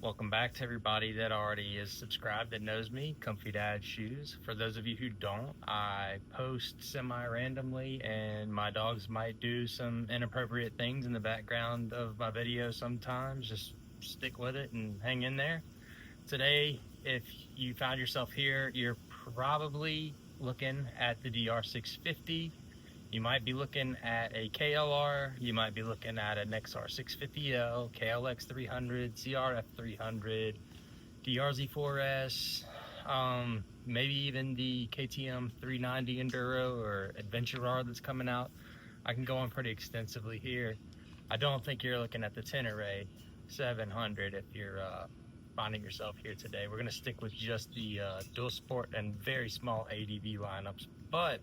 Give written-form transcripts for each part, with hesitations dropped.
Welcome back to everybody that already is subscribed that knows me, Comfy Dad Shoes. For those of you who don't, I post semi-randomly and my dogs might do some inappropriate things in the background of my video sometimes. Just stick with it and hang in there. Today, if you found yourself here, you're probably looking at the DR650. You might be looking at a KLR, you might be looking at an XR650L, KLX300, CRF300, DRZ4S, maybe even the KTM 390 Enduro or Adventure R that's coming out. I can go on pretty extensively here. I don't think you're looking at the Tenere 700 if you're finding yourself here today. We're going to stick with just the dual sport and very small ADV lineups. But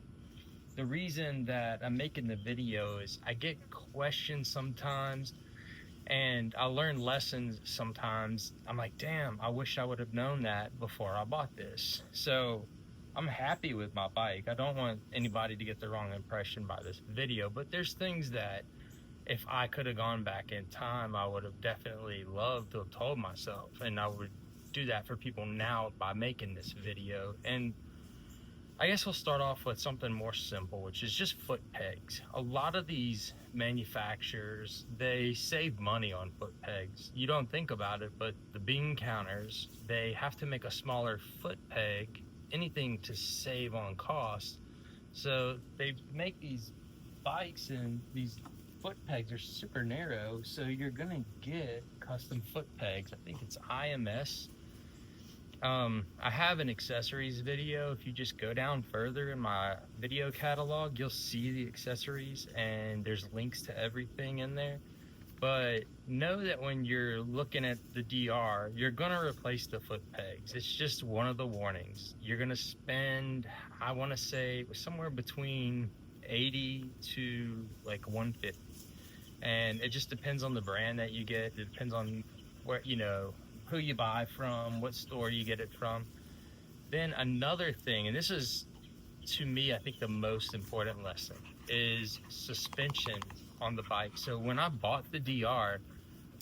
the reason that I'm making the video is I get questions sometimes and I learn lessons sometimes. I'm like, damn, I wish I would have known that before I bought this. So I'm happy with my bike. I don't want anybody to get the wrong impression by this video, but there's things that if I could have gone back in time, I would have definitely loved to have told myself, and I would do that for people now by making this video. And I guess we'll start off with something more simple, which is just foot pegs. A lot of these manufacturers, they save money on foot pegs. You don't think about it, but the bean counters, they have to make a smaller foot peg, anything to save on cost. So they make these bikes and these foot pegs are super narrow, so you're gonna get custom foot pegs. I think it's IMS. I have an accessories video. If you just go down further in my video catalog, you'll see the accessories and there's links to everything in there. But know that when you're looking at the DR, you're gonna replace the foot pegs. It's just one of the warnings. You're gonna spend, I wanna say, somewhere between 80 to like 150. And it just depends on the brand that you get. It depends on where, who you buy from, what store you get it from. Then another thing, and this is to me I think the most important lesson, is suspension on the bike. So when I bought the DR,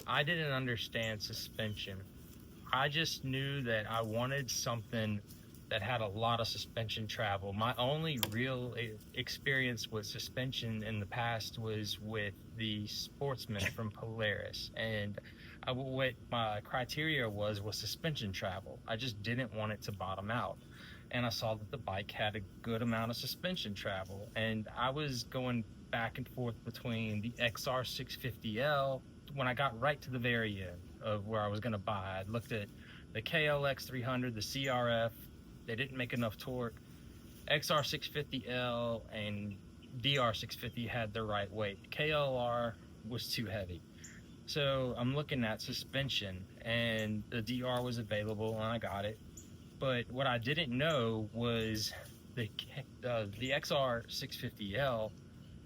I didn't understand suspension. I just knew that I wanted something that had a lot of suspension travel. My only real experience with suspension in the past was with the Sportsman from Polaris, and what my criteria was suspension travel. I just didn't want it to bottom out, and I saw that the bike had a good amount of suspension travel, and I was going back and forth between the XR650L. When I got right to the very end of where I was going to buy, I looked at the KLX300, the CRF. They didn't make enough torque. XR650L and DR650 had the right weight. KLR was too heavy. So I'm looking at suspension, and the DR was available and I got it. But what I didn't know was the XR650L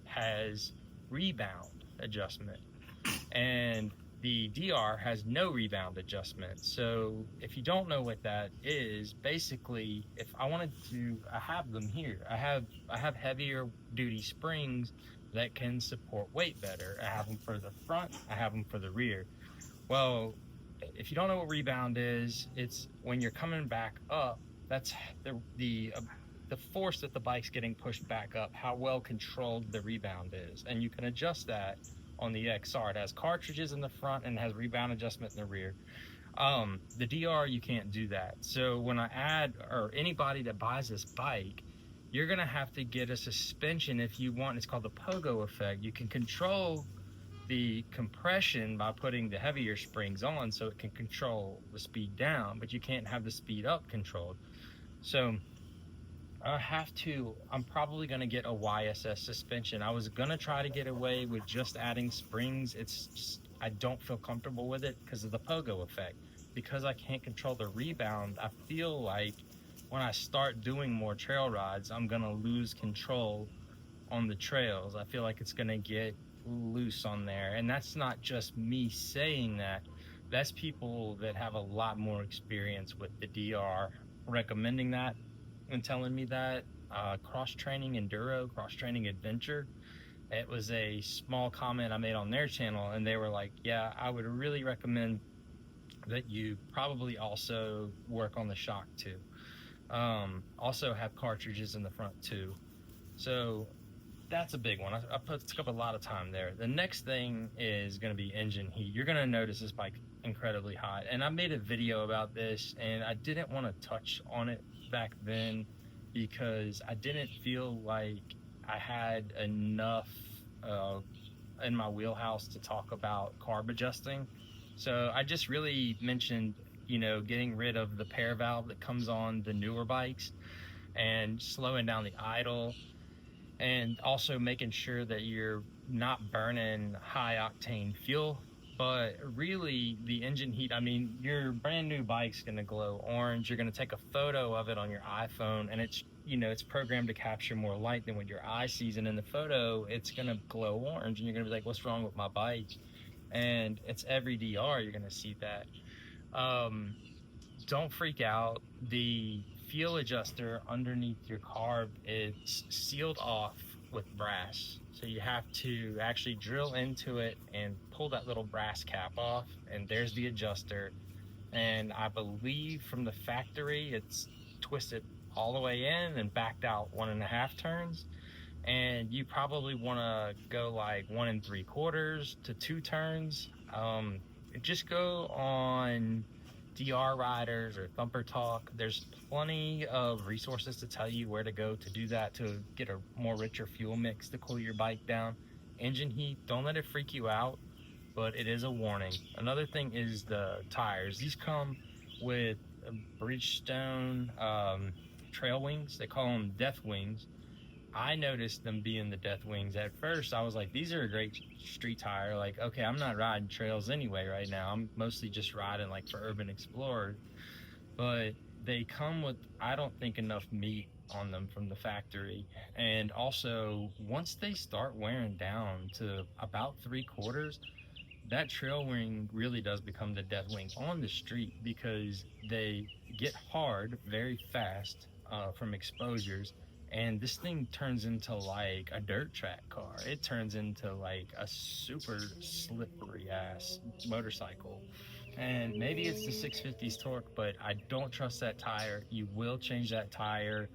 has rebound adjustment, and the DR has no rebound adjustment. So if you don't know what that is, basically, if I wanted to, I have them here. I have heavier duty springs that can support weight better. I have them for the front, I have them for the rear. Well, if you don't know what rebound is, it's when you're coming back up, that's the force that the bike's getting pushed back up, how well controlled the rebound is. And you can adjust that on the XR. It has cartridges in the front and has rebound adjustment in the rear. The DR, you can't do that. So when I add, or anybody that buys this bike, you're gonna have to get a suspension if you want. It's called the pogo effect. You can control the compression by putting the heavier springs on so it can control the speed down, but you can't have the speed up controlled. So I'm probably gonna get a YSS suspension. I was gonna try to get away with just adding springs. I don't feel comfortable with it because of the pogo effect. Because I can't control the rebound, I feel like when I start doing more trail rides, I'm gonna lose control on the trails. I feel like it's gonna get loose on there. And that's not just me saying that. That's people that have a lot more experience with the DR recommending that and telling me that. Cross-training enduro, cross-training adventure, it was a small comment I made on their channel, and they were like, yeah, I would really recommend that you probably also work on the shock too. Also have cartridges in the front too. So that's a big one. I took up a lot of time there. The next thing is going to be engine heat. You're going to notice this bike incredibly hot. And I made a video about this, and I didn't want to touch on it back then because I didn't feel like I had enough uh, in my wheelhouse to talk about carb adjusting. So I just really mentioned, getting rid of the pair valve that comes on the newer bikes and slowing down the idle, and also making sure that you're not burning high octane fuel. But really, the engine heat, I mean, your brand new bike's going to glow orange. You're going to take a photo of it on your iPhone, and it's programmed to capture more light than what your eye sees. And in the photo, it's going to glow orange, and you're going to be like, what's wrong with my bike? And it's every DR, you're going to see that. Don't freak out. The fuel adjuster underneath your carb is sealed off with brass. So you have to actually drill into it and pull that little brass cap off, and there's the adjuster. And I believe from the factory, it's twisted all the way in and backed out 1.5 turns. And you probably want to go like 1 3/4 to 2 turns. Just go on DR Riders or Thumper Talk. There's plenty of resources to tell you where to go to do that, to get a more richer fuel mix to cool your bike down. Engine heat, don't let it freak you out, but it is a warning. Another thing is the tires. These come with Bridgestone trail wings. They call them death wings. I noticed them being the death wings. At first, I was like, these are a great street tire. Like, okay, I'm not riding trails anyway right now. I'm mostly just riding like for urban explorers. But they come with, I don't think, enough meat on them from the factory. And also, once they start wearing down to about 3/4, that trail wing really does become the death wing on the street, because they get hard very fast from exposures. And this thing turns into like a dirt track car. It turns into like a super slippery ass motorcycle. And maybe it's the 650's torque, but I don't trust that tire. You will change that tire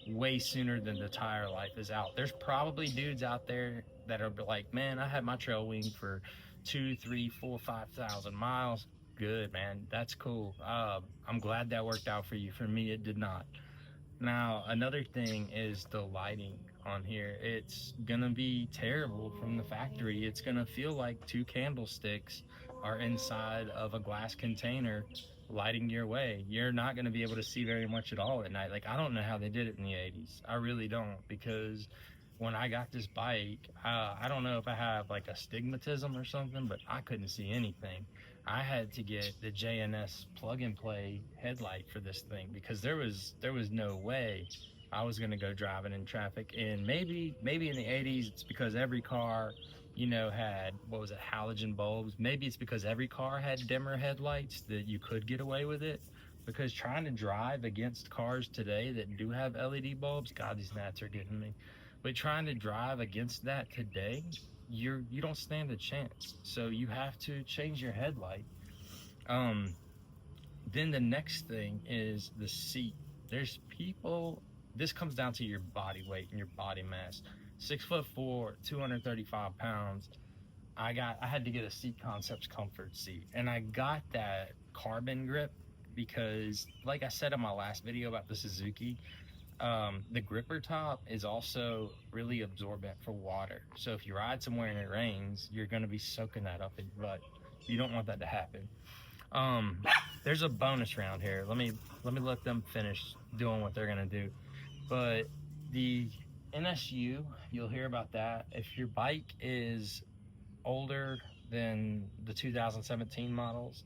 way sooner than the tire life is out. There's probably dudes out there that are like, man, I had my trail wing for 2, 3, 4, 5,000 miles. Good, man. That's cool. I'm glad that worked out for you. For me, it did not. Now, another thing is the lighting on here. It's gonna be terrible from the factory. It's gonna feel like 2 candlesticks are inside of a glass container lighting your way. You're not gonna be able to see very much at all at night. Like, I don't know how they did it in the 80s. I really don't, because when I got this bike, I don't know if I have like astigmatism or something, but I couldn't see anything. I had to get the JNS plug and play headlight for this thing, because there was no way I was gonna go driving in traffic. And maybe in the 80s it's because every car, had, what was it, halogen bulbs. Maybe it's because every car had dimmer headlights that you could get away with it. Because trying to drive against cars today that do have LED bulbs, God, these gnats are getting me. But trying to drive against that today, you don't stand a chance. So you have to change your headlight. Then the next thing is the seat. There's people, this comes down to your body weight and your body mass. 6'4", 235 pounds. I had to get a Seat Concepts comfort seat, and I got that carbon grip because, like I said in my last video about the Suzuki, the gripper top is also really absorbent for water. So if you ride somewhere and it rains, you're going to be soaking that up in your butt. You don't want that to happen. There's a bonus round here. Let me let them finish doing what they're going to do. But the NSU, you'll hear about that. If your bike is older than the 2017 models,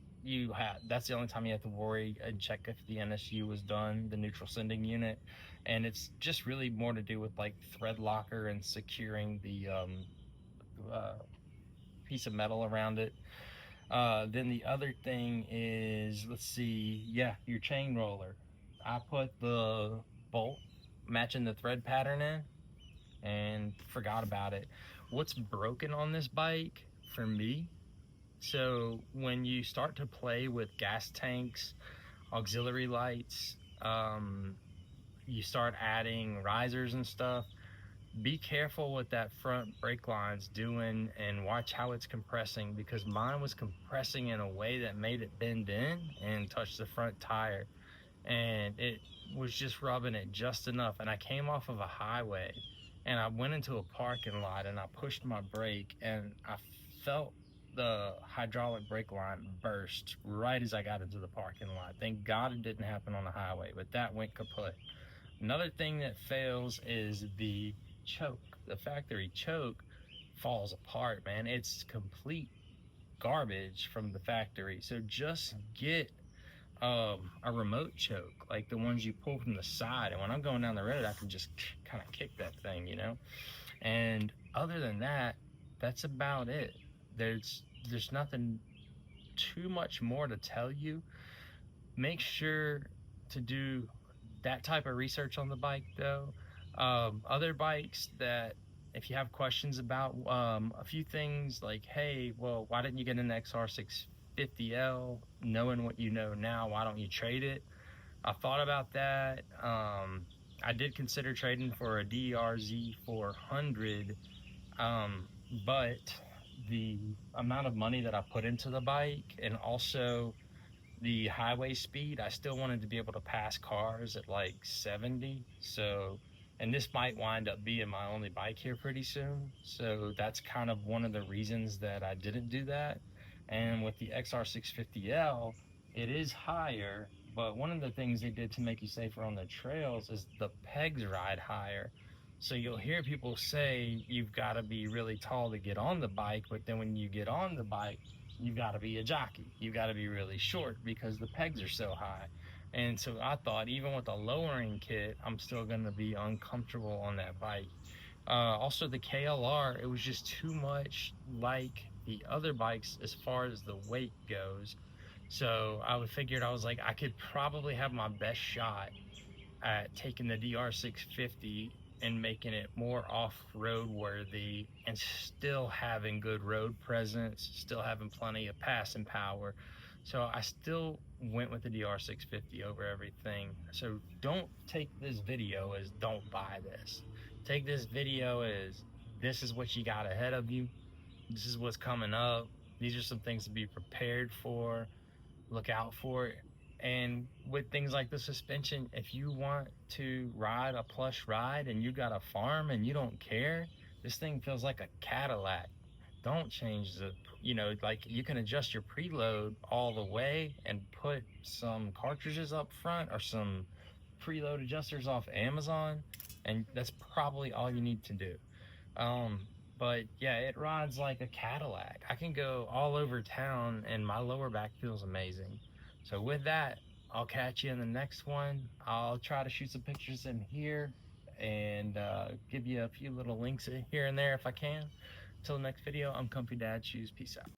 that's the only time you have to worry and check if the NSU was done, the neutral sending unit. And it's just really more to do with like thread locker and securing the piece of metal around it. Then the other thing is, let's see, your chain roller. I put the bolt matching the thread pattern in and forgot about it. What's broken on this bike for me So when you start to play with gas tanks, auxiliary lights, you start adding risers and stuff, be careful what that front brake line's doing and watch how it's compressing, because mine was compressing in a way that made it bend in and touch the front tire, and it was just rubbing it just enough. And I came off of a highway and I went into a parking lot and I pushed my brake and I felt the hydraulic brake line burst right as I got into the parking lot. Thank God it didn't happen on the highway, but that went kaput. Another thing that fails is the choke. The factory choke falls apart, man. It's complete garbage from the factory. So just get a remote choke, like the ones you pull from the side. And when I'm going down the road, I can just kind of kick that thing, you know? And other than that, that's about it. There's nothing too much more to tell you. Make sure to do that type of research on the bike though. Other bikes that, if you have questions about, a few things like, hey, well, why didn't you get an XR650L? Knowing what you know now, why don't you trade it? I thought about that. I did consider trading for a DR400, but the amount of money that I put into the bike and also the highway speed, I still wanted to be able to pass cars at like 70. So, and this might wind up being my only bike here pretty soon. So that's kind of one of the reasons that I didn't do that. And with the XR650L, it is higher, but one of the things they did to make you safer on the trails is the pegs ride higher. So you'll hear people say you've got to be really tall to get on the bike, but then when you get on the bike, you've got to be a jockey. You've got to be really short because the pegs are so high. And so I thought, even with a lowering kit, I'm still going to be uncomfortable on that bike. Also, the KLR, it was just too much like the other bikes as far as the weight goes. So I was like, I could probably have my best shot at taking the DR650 and making it more off-road worthy and still having good road presence, still having plenty of passing power. So I still went with the DR650 over everything. So don't take this video as don't buy this. Take this video as this is what you got ahead of you. This is what's coming up. These are some things to be prepared for. Look out for it. And with things like the suspension, if you want to ride a plush ride and you got a farm and you don't care, this thing feels like a Cadillac. Don't change the, like you can adjust your preload all the way and put some cartridges up front or some preload adjusters off Amazon, and that's probably all you need to do. Um, but yeah, it rides like a Cadillac. I can go all over town and my lower back feels amazing. So with that, I'll catch you in the next one. I'll try to shoot some pictures in here and give you a few little links here and there if I can. Until the next video, I'm Comfy Dad Shoes. Peace out.